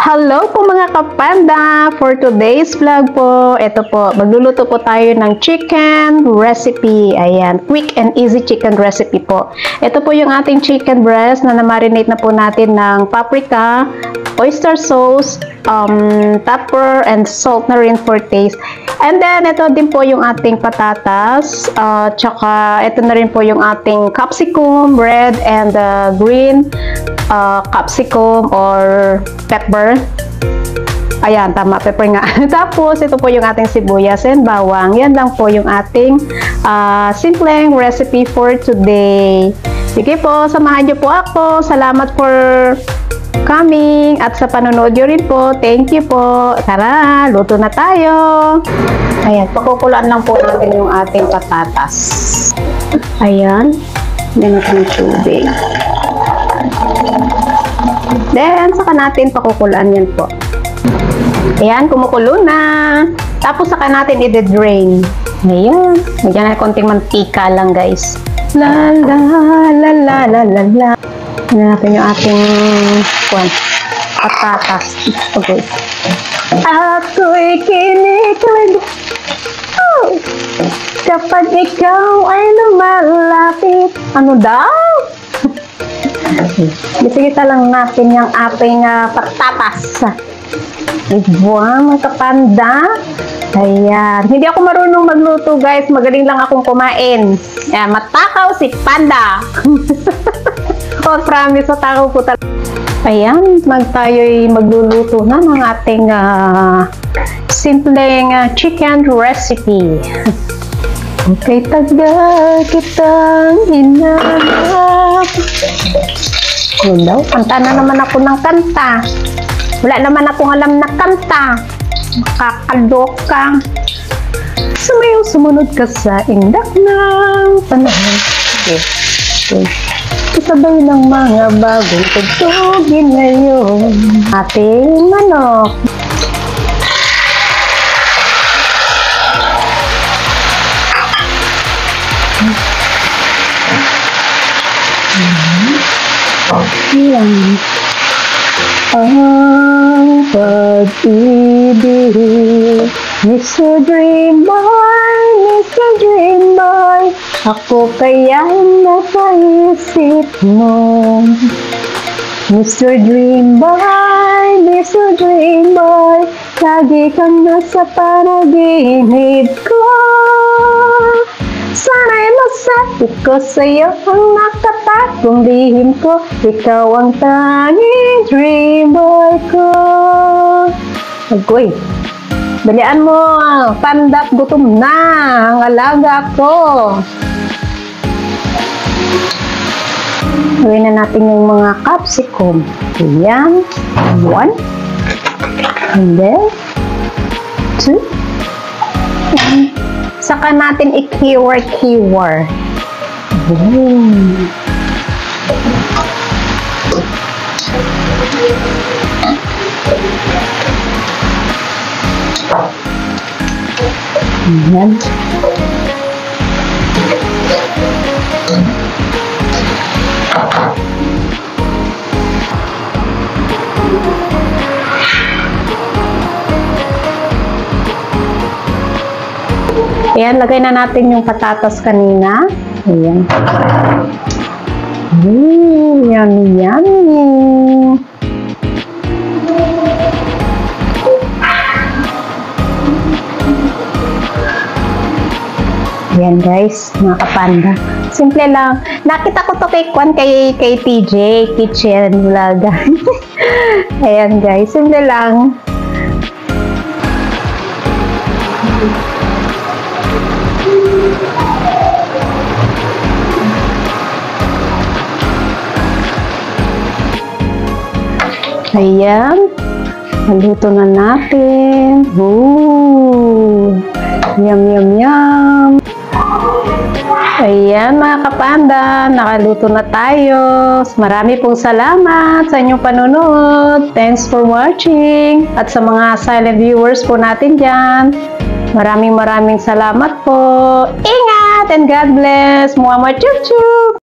Hello po mga kapanda! For today's vlog po, ito po, magluluto po tayo ng chicken recipe. Ayan, quick and easy chicken recipe po. Ito po yung ating chicken breast na na-marinate na po natin ng paprika, oyster sauce, pepper, and salt na rin for taste. And then, ito din po yung ating patatas, tsaka ito na rin po yung ating capsicum, red and green capsicum or pepper. Ayan, tama, pepper nga. Tapos, ito po yung ating sibuyas and bawang. Yan lang po yung ating simpleng recipe for today. Sige po, samahan niyo po ako. Salamat for coming at sa panonood nyo rin po. Thank you po. Tara, luto na tayo. Ayan, pakukulaan lang po natin yung ating patatas. Ayan, yan natin yung tubig. Then, saka natin pakukulaan yan po. Ayan, kumukulo na. Tapos, saka natin i-drain. Ayan. Nagyan na konting mantika lang, guys. La la la la la la la. Ayan natin yung ating patatas. Okay. Ako'y kinikilig. Oh! Kapag ikaw ay lumalapit. Ano daw? Bisigita lang natin yung ating patatas. Ibuang mga kapanda. Ayan. Hindi ako marunong magluto, guys. Magaling lang akong kumain. Ayan, matakaw si Panda. Oh, promise, matakaw po talaga. Ayan, tayo'y magluluto na ng ating simpleng chicken recipe. Okay, tagal kitang hinanap. Ano daw? Kanta na naman ako ng kanta. Wala naman akong alam na kanta. Makakaloka. Sumayaw, sumunod ka sa indak ng panahon. Okay. Kasabay ng mga bagong tugtugin ngayon. Ating manok. Yan. Ang pag-ibig, Mr. Dream Boy, Mr. Dream Boy, ako kaya'y napaisip mo. Mr. Dream Boy, Mr. Dream Boy, lagi kang nasa panaginip ko. Sana'y masakit ko sa'yo ang nakatagong lihim ko. Ikaw ang tanging dream boy ko. Agoy, dalian mo, pandat, gutom na ang alaga ko. Gawin na natin yung mga capsicum. Ayan, 1, and then 2, and saka natin i-keyword. Ayan. Ayan, lagay na natin yung patatas kanina. Ayan. Yummy, yummy. Ayan, guys, mga kapanda. Simple lang. Nakita ko to kay TJ Kitchen Vlog. Ayan, guys, simple lang. Ayan, maluto na natin. Ooh, yum, yum, yum. Ayan, mga kapanda, nakaluto na tayo. Marami pong salamat sa inyong panonood. Thanks for watching. At sa mga silent viewers po natin dyan, maraming salamat po. Ingat and God bless. Muamma chup chup.